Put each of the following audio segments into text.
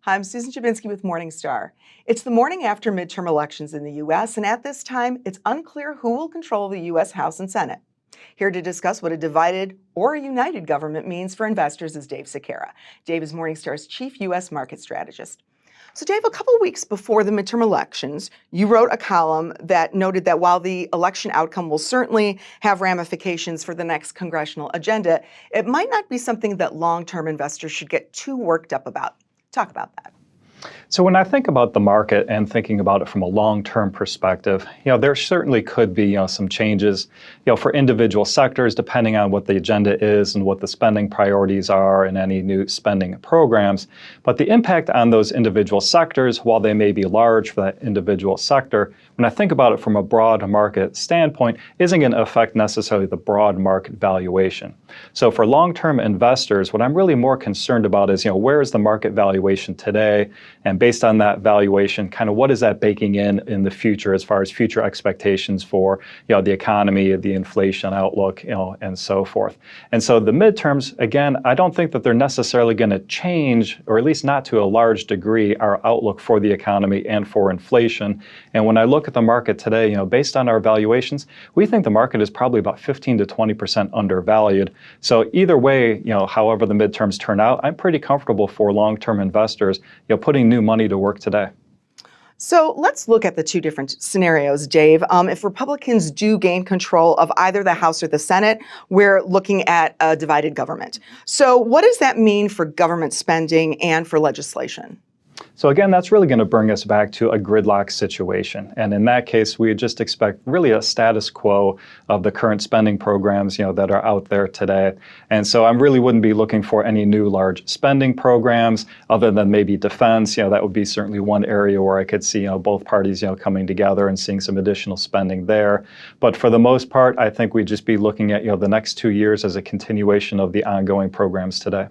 Hi, I'm Susan Jabinski with Morningstar. It's the morning after midterm elections in the U.S., and at this time, it's unclear who will control the U.S. House and Senate. Here to discuss what a divided or a united government means for investors is Dave Sequeira. Dave is Morningstar's chief U.S. market strategist. So Dave, a couple weeks before the midterm elections, you wrote a column that noted that while the election outcome will certainly have ramifications for the next congressional agenda, it might not be something that long-term investors should get too worked up about. Talk about that. So when I think about the market and thinking about it from a long-term perspective, there certainly could be, some changes, for individual sectors, depending on what the agenda is and what the spending priorities are and any new spending programs. But the impact on those individual sectors, while they may be large for that individual sector, when I think about it from a broad market standpoint, isn't going to affect necessarily the broad market valuation. So for long-term investors, what I'm really more concerned about is, where is the market valuation today? And based on that valuation, kind of what is that baking in the future as far as future expectations for, the economy, the inflation outlook, and so forth. And so the midterms, again, I don't think that they're necessarily going to change, or at least not to a large degree, our outlook for the economy and for inflation. And when I look at the market today, based on our valuations, we think the market is probably about 15 to 20% undervalued. So either way, however the midterms turn out, I'm pretty comfortable for long-term investors, putting new money to work today. So let's look at the two different scenarios, Dave. If Republicans do gain control of either the House or the Senate, we're looking at a divided government. So what does that mean for government spending and for legislation? So again, that's really going to bring us back to a gridlock situation. And in that case, we just expect really a status quo of the current spending programs, that are out there today. And so I really wouldn't be looking for any new large spending programs other than maybe defense. That would be certainly one area where I could see, both parties, coming together and seeing some additional spending there. But for the most part, I think we'd just be looking at, the next 2 years as a continuation of the ongoing programs today.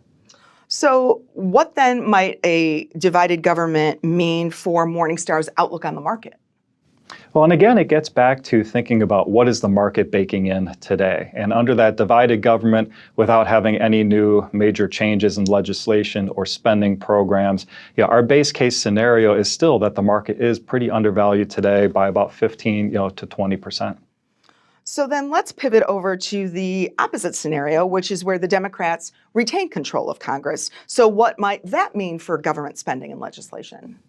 So what then might a divided government mean for Morningstar's outlook on the market? Well, and again, it gets back to thinking about what is the market baking in today. And under that divided government, without having any new major changes in legislation or spending programs, our base case scenario is still that the market is pretty undervalued today by about 15 to 20%. So then let's pivot over to the opposite scenario, which is where the Democrats retain control of Congress. So what might that mean for government spending and legislation?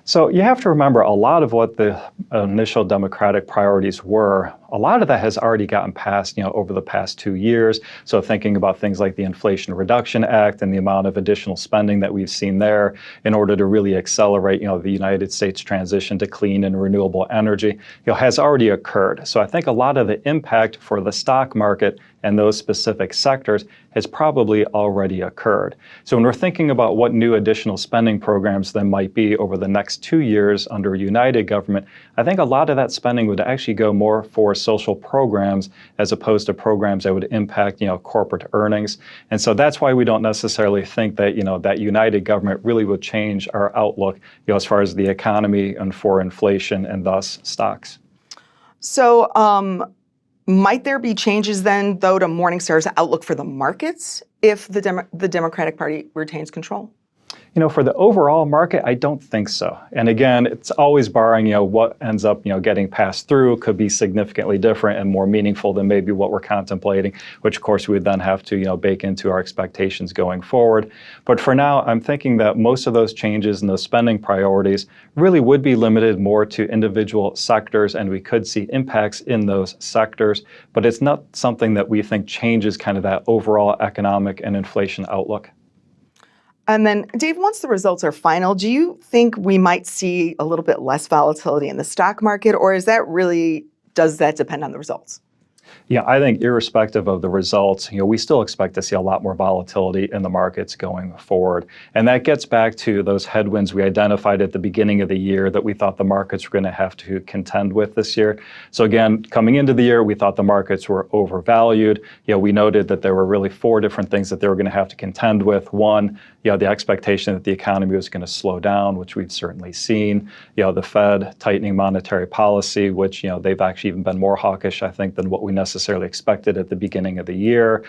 So you have to remember a lot of what the initial Democratic priorities were. A lot of that has already gotten passed, over the past 2 years. So thinking about things like the Inflation Reduction Act and the amount of additional spending that we've seen there in order to really accelerate, the United States transition to clean and renewable energy, has already occurred. So I think a lot of the impact for the stock market and those specific sectors has probably already occurred. So when we're thinking about what new additional spending programs there might be over the next 2 years under a united government, I think a lot of that spending would actually go more for social programs as opposed to programs that would impact, corporate earnings. And so that's why we don't necessarily think that, that united government really would change our outlook, as far as the economy and for inflation and thus stocks. So, might there be changes then, though, to Morningstar's outlook for the markets if the Democratic Party retains control? For the overall market, I don't think so. And again, it's always barring, what ends up, getting passed through could be significantly different and more meaningful than maybe what we're contemplating, which of course we would then have to, bake into our expectations going forward. But for now, I'm thinking that most of those changes and those spending priorities really would be limited more to individual sectors, and we could see impacts in those sectors. But it's not something that we think changes kind of that overall economic and inflation outlook. And then, Dave, once the results are final, do you think we might see a little bit less volatility in the stock market, or does that depend on the results? Yeah, I think irrespective of the results, we still expect to see a lot more volatility in the markets going forward. And that gets back to those headwinds we identified at the beginning of the year that we thought the markets were going to have to contend with this year. So again, coming into the year, we thought the markets were overvalued. We noted that there were really 4 different things that they were going to have to contend with. One, the expectation that the economy was going to slow down, which we've certainly seen. The Fed tightening monetary policy, which they've actually even been more hawkish, I think, than what we necessarily expected at the beginning of the year.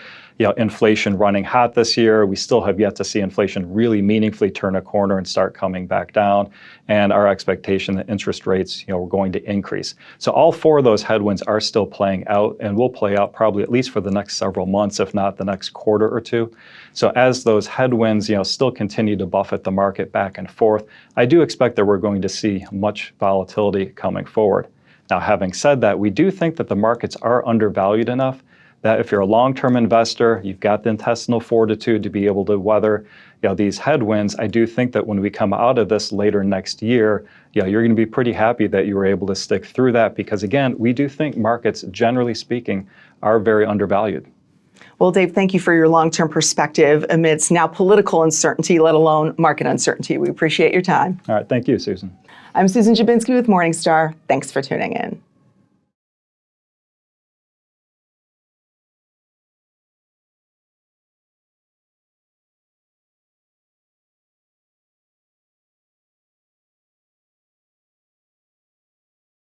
Inflation running hot this year. We still have yet to see inflation really meaningfully turn a corner and start coming back down. And our expectation that interest rates, were going to increase. So all four of those headwinds are still playing out and will play out probably at least for the next several months, if not the next quarter or two. So as those headwinds, still continue to buffet the market back and forth, I do expect that we're going to see much volatility coming forward. Now, having said that, we do think that the markets are undervalued enough that if you're a long-term investor, you've got the intestinal fortitude to be able to weather these headwinds. I do think that when we come out of this later next year, you're going to be pretty happy that you were able to stick through that because, again, we do think markets, generally speaking, are very undervalued. Well, Dave, thank you for your long-term perspective amidst now political uncertainty, let alone market uncertainty. We appreciate your time. All right. Thank you, Susan. I'm Susan Jabinski with Morningstar. Thanks for tuning in.